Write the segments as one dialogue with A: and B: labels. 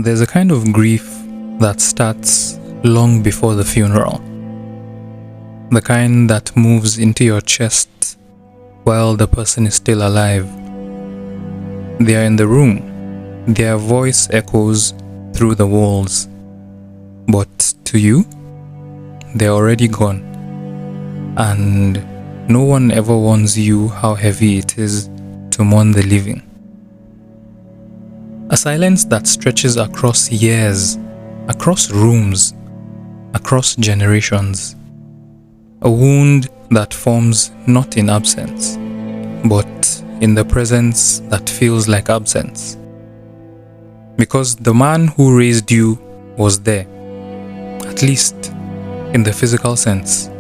A: There's a kind of grief that starts long before the funeral. The kind that moves into your chest while the person is still alive. They are in the room. Their voice echoes through the walls. But to you, they're already gone. And no one ever warns you how heavy it is to mourn the living. A silence that stretches across years, across rooms, across generations. A wound that forms not in absence, but in the presence that feels like absence. Because the man who raised you was there, at least in the physical sense.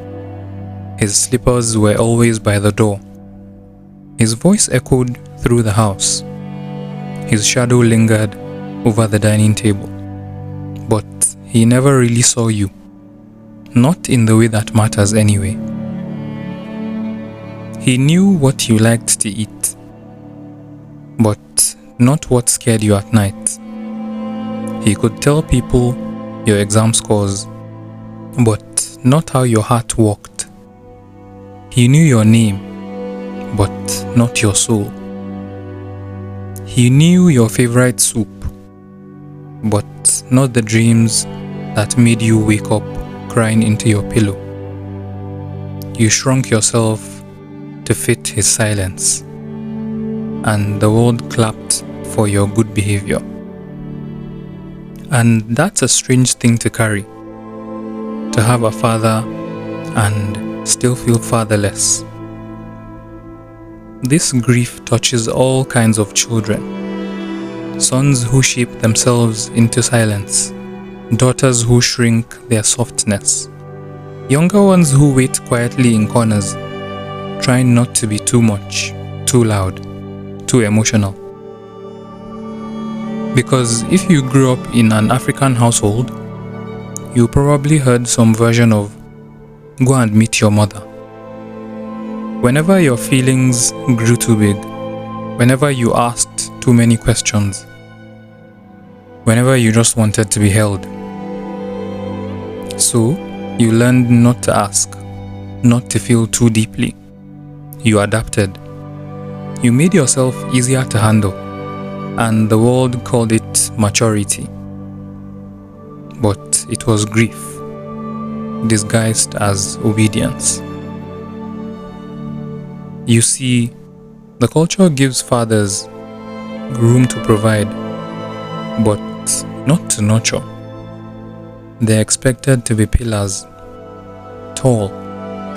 A: His slippers were always by the door. His voice echoed through the house. His shadow lingered over the dining table. But he never really saw you. Not in the way that matters anyway. He knew what you liked to eat, but not what scared you at night. He could tell people your exam scores, but not how your heart walked. He knew your name, but not your soul. He knew your favorite soup, but not the dreams that made you wake up crying into your pillow. You shrunk yourself to fit his silence, and the world clapped for your good behavior. And that's a strange thing to carry, to have a father and still feel fatherless. This grief touches all kinds of children. Sons who shape themselves into silence. Daughters who shrink their softness. Younger ones who wait quietly in corners, trying not to be too much, too loud, too emotional. Because if you grew up in an African household, you probably heard some version of, "Go and meet your mother." Whenever your feelings grew too big, whenever you asked too many questions, whenever you just wanted to be held. So, you learned not to ask, not to feel too deeply. You adapted. You made yourself easier to handle, and the world called it maturity. But it was grief, disguised as obedience. You see, the culture gives fathers room to provide, but not to nurture. They're expected to be pillars, tall,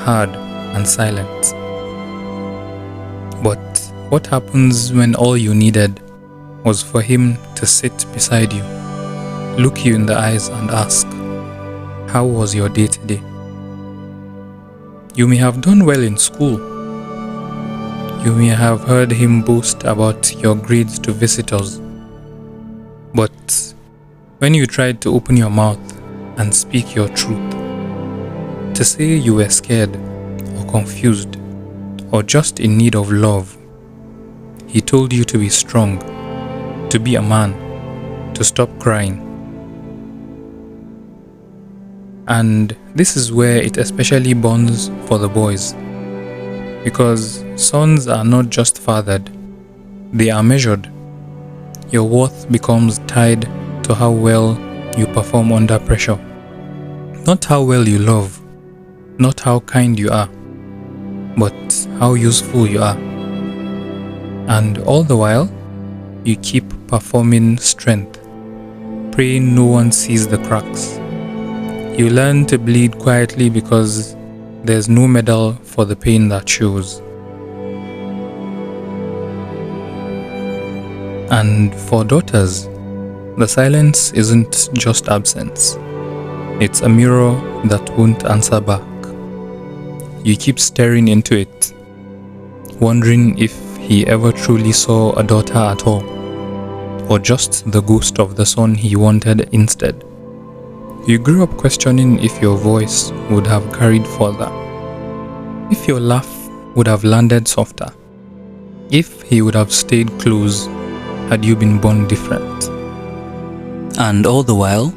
A: hard, and silent. But what happens when all you needed was for him to sit beside you, look you in the eyes and ask, "How was your day today?" You may have done well in school. You may have heard him boast about your grades to visitors. But when you tried to open your mouth and speak your truth, to say you were scared or confused or just in need of love, he told you to be strong, to be a man, to stop crying. And this is where it especially bonds for the boys. Because sons are not just fathered, they are measured. Your worth becomes tied to how well you perform under pressure. Not how well you love, not how kind you are, but how useful you are. And all the while, you keep performing strength, praying no one sees the cracks. You learn to bleed quietly because there's no medal for the pain that shows. And for daughters, the silence isn't just absence. It's a mirror that won't answer back. You keep staring into it, wondering if he ever truly saw a daughter at all, or just the ghost of the son he wanted instead. You grew up questioning if your voice would have carried further, if your laugh would have landed softer, if he would have stayed close had you been born different. And all the while,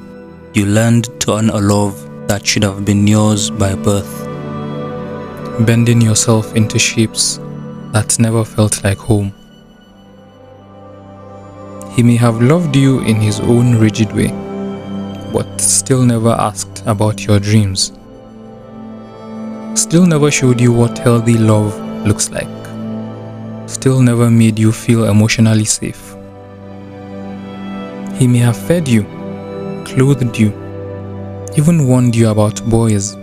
A: you learned to earn a love that should have been yours by birth, bending yourself into shapes that never felt like home. He may have loved you in his own rigid way, but still never asked about your dreams. Still never showed you what healthy love looks like. Still never made you feel emotionally safe. He may have fed you, clothed you, even warned you about boys,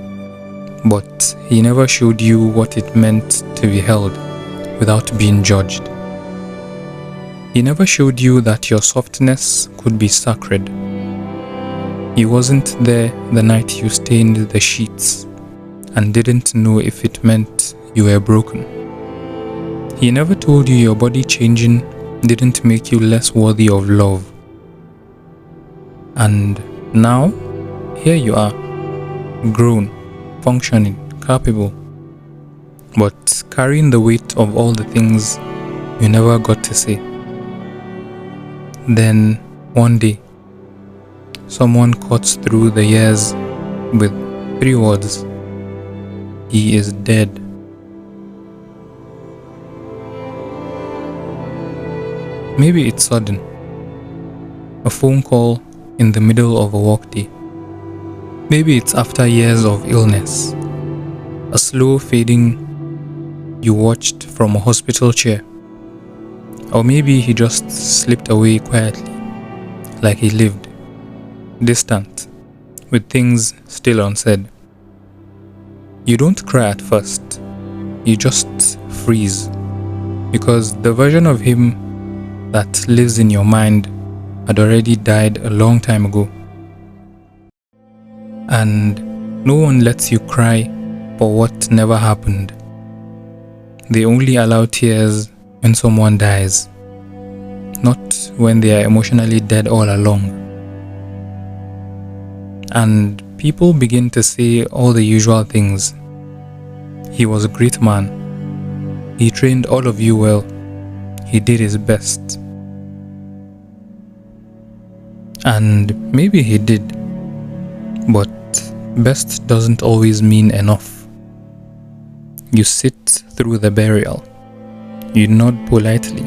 A: but he never showed you what it meant to be held without being judged. He never showed you that your softness could be sacred. He wasn't there the night you stained the sheets and didn't know if it meant you were broken. He never told you your body changing didn't make you less worthy of love. And now, here you are, grown, functioning, capable, but carrying the weight of all the things you never got to say. Then, one day, someone cuts through the years with 3 words: he is dead. Maybe it's sudden. A phone call in the middle of a workday. Maybe it's after years of illness. A slow fading you watched from a hospital chair. Or maybe he just slipped away quietly, like he lived, distant, with things still unsaid. You don't cry at first, you just freeze, because the version of him that lives in your mind had already died a long time ago. And no one lets you cry for what never happened. They only allow tears when someone dies, not when they are emotionally dead all along. And people begin to say all the usual things. He was a great man. He trained all of you well. He did his best. And maybe he did, but best doesn't always mean enough. You sit through the burial. You nod politely.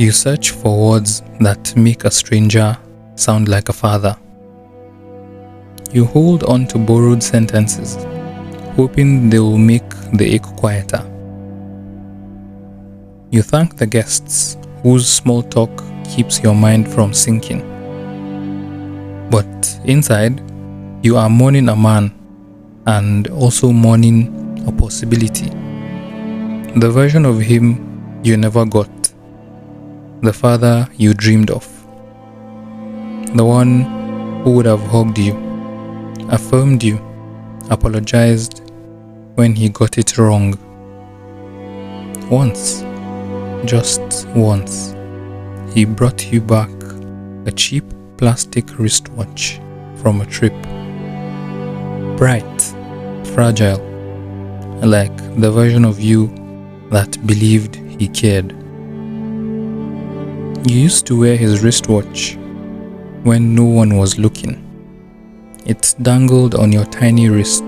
A: You search for words that make a stranger sound like a father. You hold on to borrowed sentences, hoping they will make the ache quieter. You thank the guests whose small talk keeps your mind from sinking. But inside, you are mourning a man and also mourning a possibility. The version of him you never got. The father you dreamed of. The one who would have hugged you, affirmed you, apologized when he got it wrong. Once, just once, he brought you back a cheap plastic wristwatch from a trip. Bright, fragile, like the version of you that believed he cared. You used to wear his wristwatch when no one was looking. It dangled on your tiny wrist,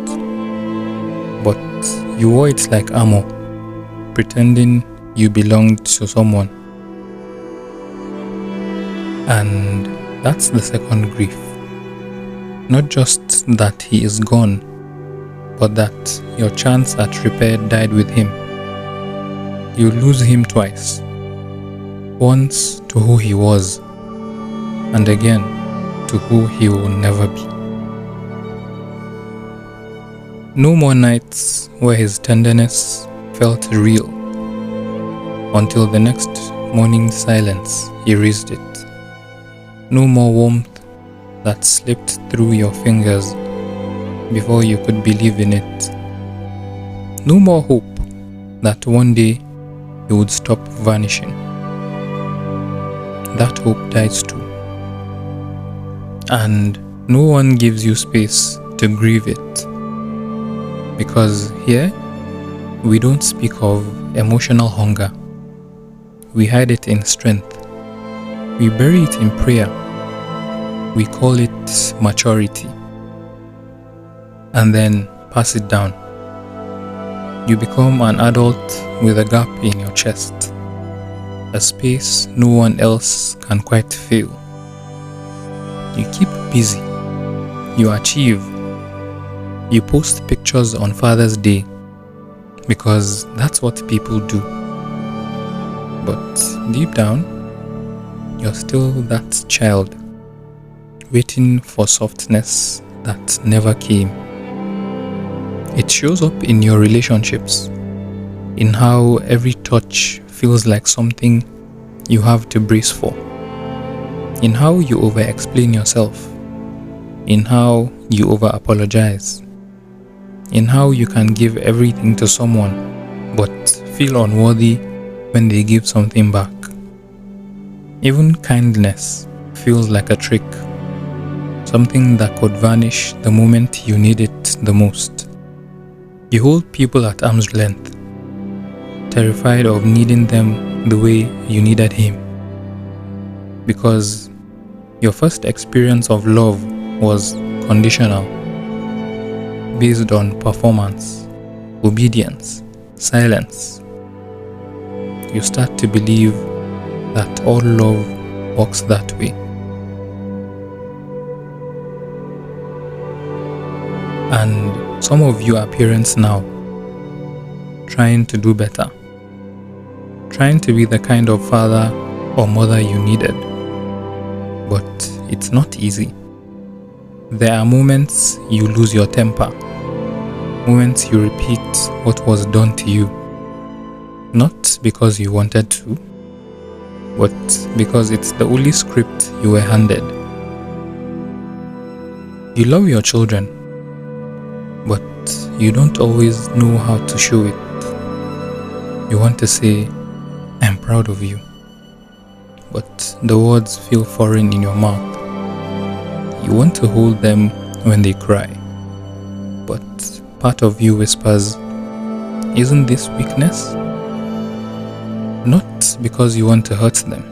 A: but you wore it like armor, pretending you belonged to someone. And that's the second grief. Not just that he is gone, but that your chance at repair died with him. You lose him twice. Once to who he was, and again to who he will never be. No more nights where his tenderness felt real, until the next morning's silence erased it. No more warmth that slipped through your fingers before you could believe in it. No more hope that one day he would stop vanishing. That hope dies too. And no one gives you space to grieve it. Because here, we don't speak of emotional hunger. We hide it in strength. We bury it in prayer. We call it maturity. And then pass it down. You become an adult with a gap in your chest, a space no one else can quite fill. You keep busy. You achieve. You post pictures on Father's Day because that's what people do. But deep down, you're still that child, waiting for softness that never came. It shows up in your relationships, in how every touch feels like something you have to brace for, in how you over-explain yourself, in how you over-apologize, in how you can give everything to someone but feel unworthy when they give something back. Even kindness feels like a trick, something that could vanish the moment you need it the most. You hold people at arm's length, terrified of needing them the way you needed him. Because your first experience of love was conditional, based on performance, obedience, silence. You start to believe that all love works that way. And some of you are parents now, trying to do better, trying to be the kind of father or mother you needed. But it's not easy. There are moments you lose your temper, moments you repeat what was done to you, not because you wanted to, but because it's the only script you were handed. You love your children, but you don't always know how to show it. You want to say, "I'm proud of you," but the words feel foreign in your mouth. You want to hold them when they cry, but part of you whispers, "Isn't this weakness?" Not because you want to hurt them,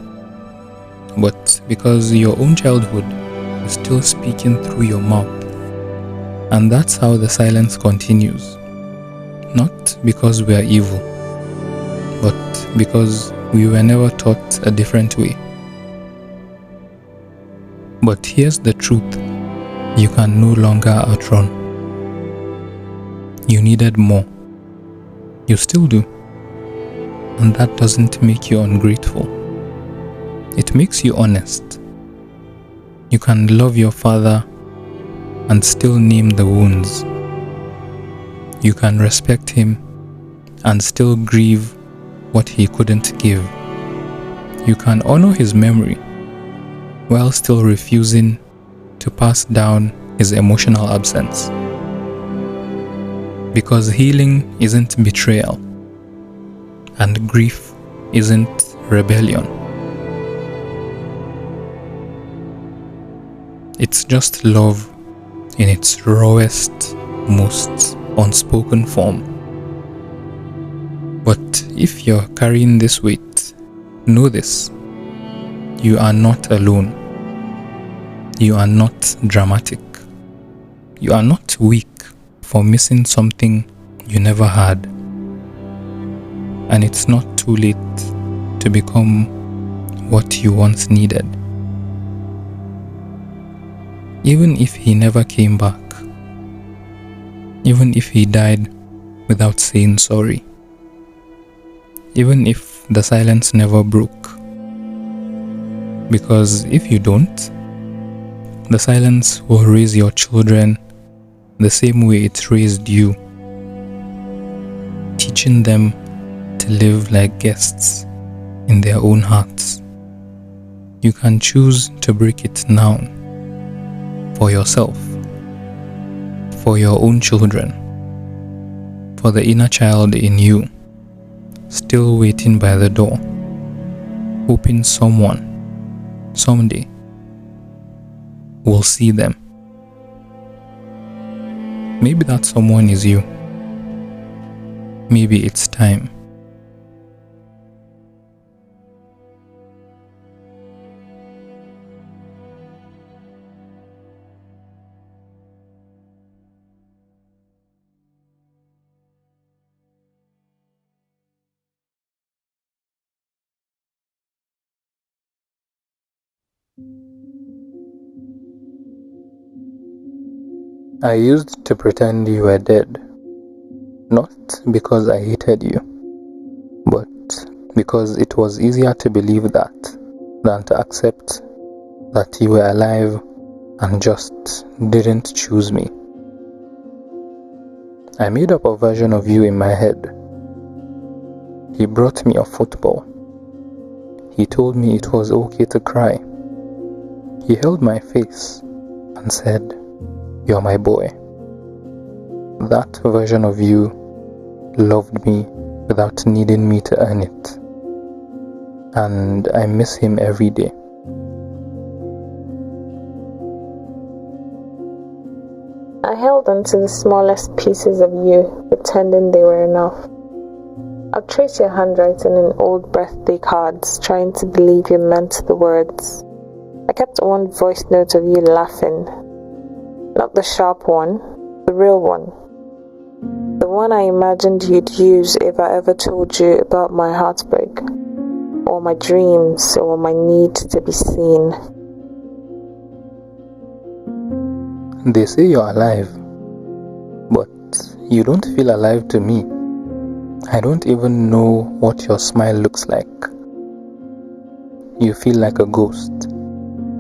A: but because your own childhood is still speaking through your mouth. And that's how the silence continues. Not because we are evil, but because we were never taught a different way. But here's the truth you can no longer outrun. You needed more. You still do. And that doesn't make you ungrateful. It makes you honest. You can love your father and still name the wounds. You can respect him and still grieve what he couldn't give. You can honor his memory while still refusing to pass down his emotional absence. Because healing isn't betrayal, and grief isn't rebellion. It's just love in its rawest, most unspoken form. But if you're carrying this weight, know this: you are not alone. You are not dramatic. You are not weak for missing something you never had. And it's not too late to become what you once needed. Even if he never came back, even if he died without saying sorry, even if the silence never broke. Because if you don't, the silence will raise your children the same way it raised you, teaching them to live like guests in their own hearts. You can choose to break it now, for yourself, for your own children, for the inner child in you, still waiting by the door, hoping someone, someday, will see them. Maybe that someone is you. Maybe it's time. I used to pretend you were dead, not because I hated you, but because it was easier to believe that than to accept that you were alive and just didn't choose me. I made up a version of you in my head. He brought me a football. He told me it was okay to cry. He held my face and said, "You're my boy." That version of you loved me without needing me to earn it. And I miss him every day.
B: I held on to the smallest pieces of you, pretending they were enough. I'd trace your handwriting in old birthday cards, trying to believe you meant the words. I kept one voice note of you laughing. Not the sharp one, the real one. The one I imagined you'd use if I ever told you about my heartbreak, or my dreams, or my need to be seen.
A: They say you're alive, but you don't feel alive to me. I don't even know what your smile looks like. You feel like a ghost,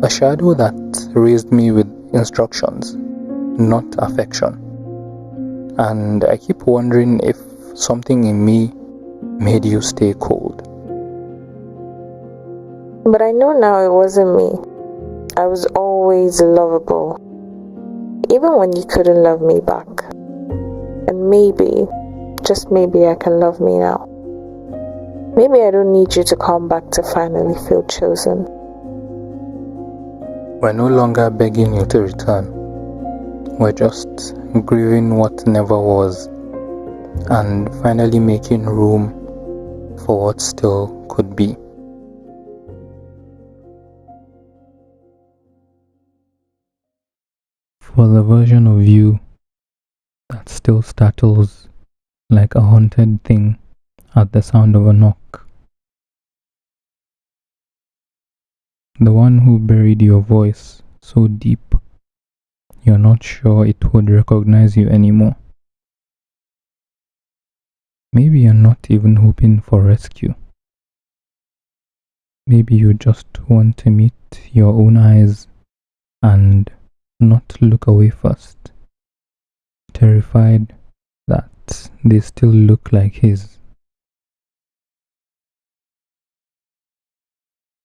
A: a shadow that raised me with instructions, not affection. And I keep wondering if something in me made you stay cold.
B: But I know now it wasn't me. I was always lovable, even when you couldn't love me back. And maybe, just maybe, I can love me now. Maybe I don't need you to come back to finally feel chosen.
A: We're no longer begging you to return. We're just grieving what never was and finally making room for what still could be. For the version of you that still startles like a haunted thing at the sound of a knock. The one who buried your voice so deep you're not sure it would recognize you anymore. Maybe you're not even hoping for rescue. Maybe you just want to meet your own eyes and not look away first, terrified that they still look like his.